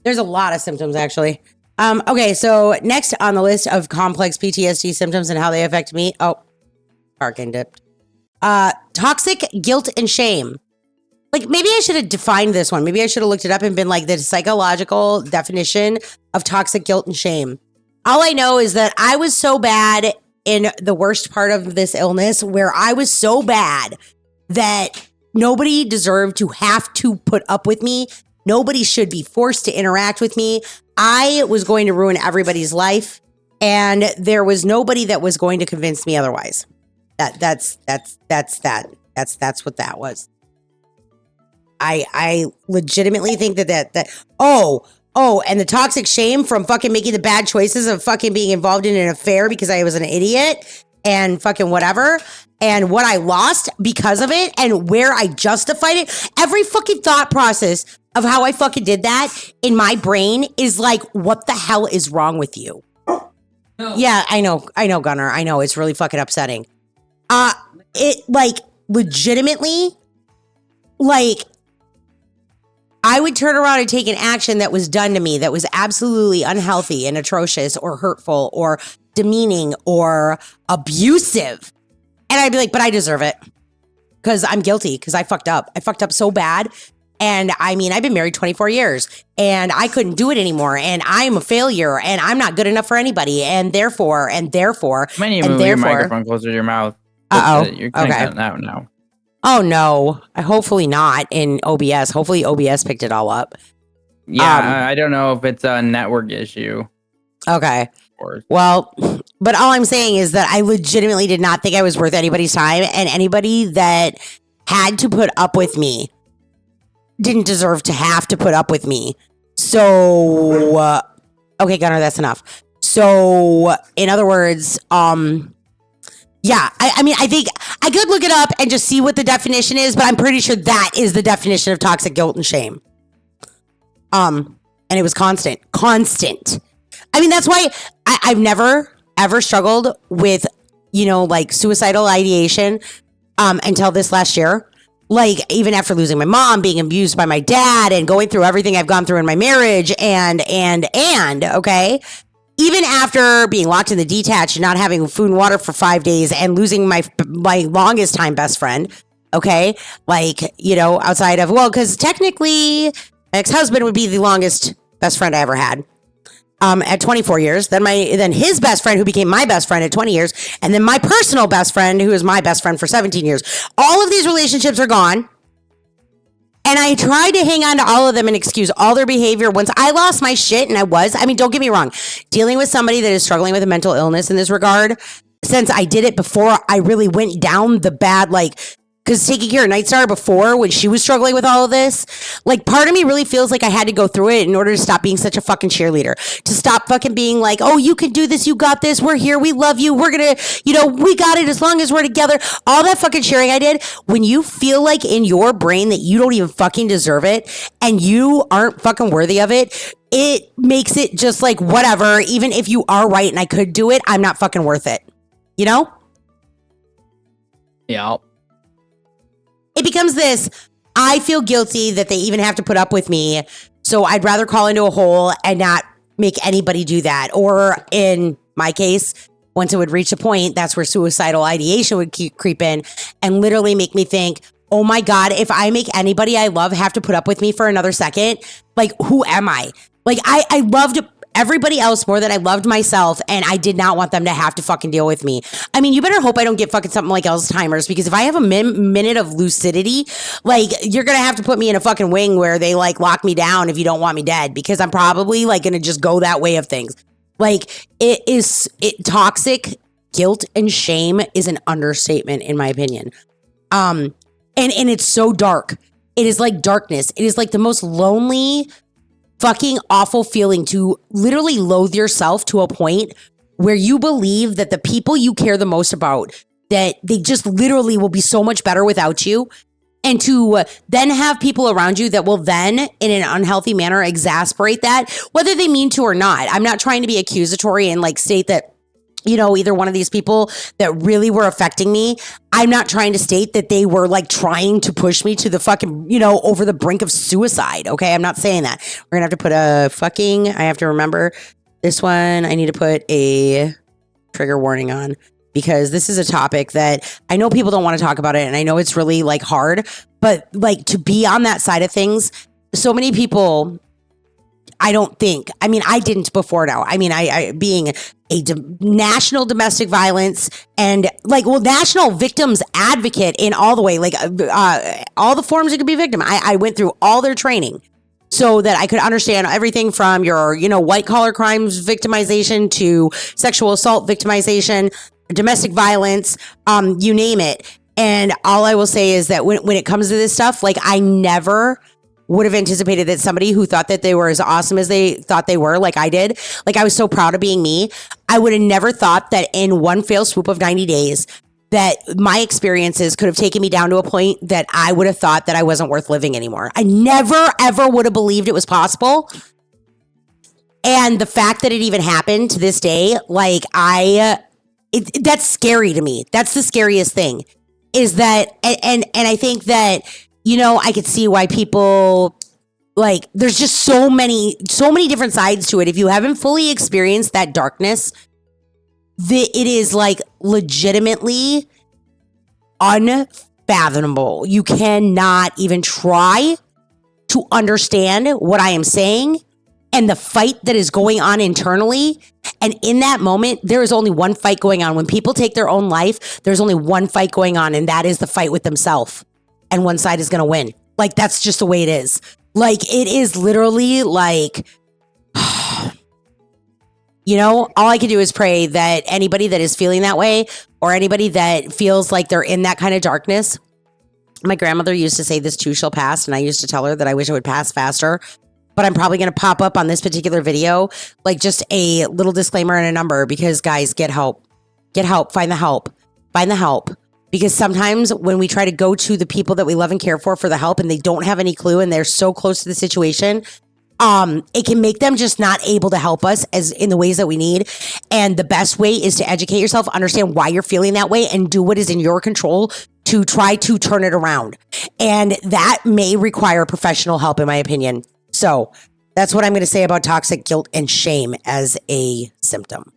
There's a lot of symptoms, actually. Okay, so next on the list of complex PTSD symptoms and how they affect me. Oh, parking dipped. Toxic guilt and shame. Like, maybe I should have defined this one. Maybe I should have looked it up and been like the psychological definition of toxic guilt and shame. All I know is that I was so bad in the worst part of this illness, where I was so bad that nobody deserved to have to put up with me. Nobody should be forced to interact with me. I was going to ruin everybody's life, and there was nobody that was going to convince me otherwise. That's what that was. I legitimately think that and the toxic shame from fucking making the bad choices of fucking being involved in an affair because I was an idiot and fucking whatever, and what I lost because of it and where I justified it. Every fucking thought process of how I fucking did that in my brain is like, what the hell is wrong with you? No. Yeah, I know, Gunnar. I know, it's really fucking upsetting. It, like, legitimately, like, I would turn around and take an action that was done to me that was absolutely unhealthy and atrocious or hurtful or demeaning or abusive. And I'd be like, but I deserve it because I'm guilty, because I fucked up. I fucked up so bad. And I mean, I've been married 24 years and I couldn't do it anymore. And I'm a failure and I'm not good enough for anybody. And therefore. Move your microphone closer to your mouth. You're cutting that out now. Oh, no. Hopefully not in OBS. Hopefully OBS picked it all up. Yeah, I don't know if it's a network issue. Okay. Well, but all I'm saying is that I legitimately did not think I was worth anybody's time, and anybody that had to put up with me didn't deserve to have to put up with me. So, okay, Gunnar, that's enough. So, in other words, yeah, I mean, I think I could look it up and just see what the definition is, but I'm pretty sure that is the definition of toxic guilt and shame. And it was constant. I mean, that's why I've never, ever struggled with, like suicidal ideation until this last year. Like, even after losing my mom, being abused by my dad, and going through everything I've gone through in my marriage, and okay? Even after being locked in the detached and not having food and water for 5 days and losing my longest time best friend, okay? Like, outside of, because technically my ex-husband would be the longest best friend I ever had at 24 years. Then his best friend, who became my best friend at 20 years. And then my personal best friend, who is my best friend for 17 years. All of these relationships are gone. And I tried to hang on to all of them and excuse all their behavior once I lost my shit. And don't get me wrong, dealing with somebody that is struggling with a mental illness in this regard, since I did it before I really went down the bad, because taking care of Nightstar before, when she was struggling with all of this, part of me really feels like I had to go through it in order to stop being such a fucking cheerleader, to stop fucking being like, oh, you can do this, you got this, we're here, we love you, we're gonna, we got it as long as we're together. All that fucking cheering I did, when you feel like in your brain that you don't even fucking deserve it and you aren't fucking worthy of it, it makes it just like, whatever, even if you are right and I could do it, I'm not fucking worth it. Yeah. It becomes this, I feel guilty that they even have to put up with me, so I'd rather crawl into a hole and not make anybody do that. Or in my case, once it would reach a point, that's where suicidal ideation would creep in and literally make me think, oh my God, if I make anybody I love have to put up with me for another second, who am I? I loved everybody else more than I loved myself, and I did not want them to have to fucking deal with me. I mean, you better hope I don't get fucking something like Alzheimer's, because if I have a minute of lucidity, you're gonna have to put me in a fucking wing where they lock me down if you don't want me dead, because I'm probably gonna just go that way of things. Toxic guilt and shame is an understatement in my opinion. And it's so dark. It is like darkness. It is like the most lonely, fucking awful feeling to literally loathe yourself to a point where you believe that the people you care the most about, that they just literally will be so much better without you. And to then have people around you that will then, in an unhealthy manner, exasperate that, whether they mean to or not. I'm not trying to be accusatory and state that either one of these people that really were affecting me. I'm not trying to state that they were like trying to push me to the fucking, over the brink of suicide. Okay. I'm not saying that. We're going to have to put I have to remember this one. I need to put a trigger warning on because this is a topic that I know people don't want to talk about it. And I know it's really like hard, but like to be on that side of things, so many people, I didn't before now. I being a national domestic violence and national victims advocate in all the way, all the forms it could be victim. I went through all their training so that I could understand everything from your, white collar crimes victimization to sexual assault victimization, domestic violence, you name it. And all I will say is that when it comes to this stuff, I never would have anticipated that somebody who thought that they were as awesome as they thought they were, like I did, I was so proud of being me. I would have never thought that in one fell swoop of 90 days, that my experiences could have taken me down to a point that I would have thought that I wasn't worth living anymore. I never, ever would have believed it was possible. And the fact that it even happened to this day, that's scary to me. That's the scariest thing is that, and I think that, I could see why people there's just so many different sides to it. If you haven't fully experienced that darkness, it is legitimately unfathomable. You cannot even try to understand what I am saying and the fight that is going on internally. And in that moment, there is only one fight going on. When people take their own life, there's only one fight going on, and that is the fight with themselves. And one side is going to win. That's just the way it is. It is literally all I can do is pray that anybody that is feeling that way or anybody that feels like they're in that kind of darkness. My grandmother used to say this too shall pass. And I used to tell her that I wish it would pass faster. But I'm probably going to pop up on this particular video, just a little disclaimer and a number because guys, get help. Get help. Find the help. Find the help. Because sometimes when we try to go to the people that we love and care for the help and they don't have any clue and they're so close to the situation, it can make them just not able to help us as in the ways that we need. And the best way is to educate yourself, understand why you're feeling that way and do what is in your control to try to turn it around. And that may require professional help, in my opinion. So that's what I'm going to say about toxic guilt and shame as a symptom.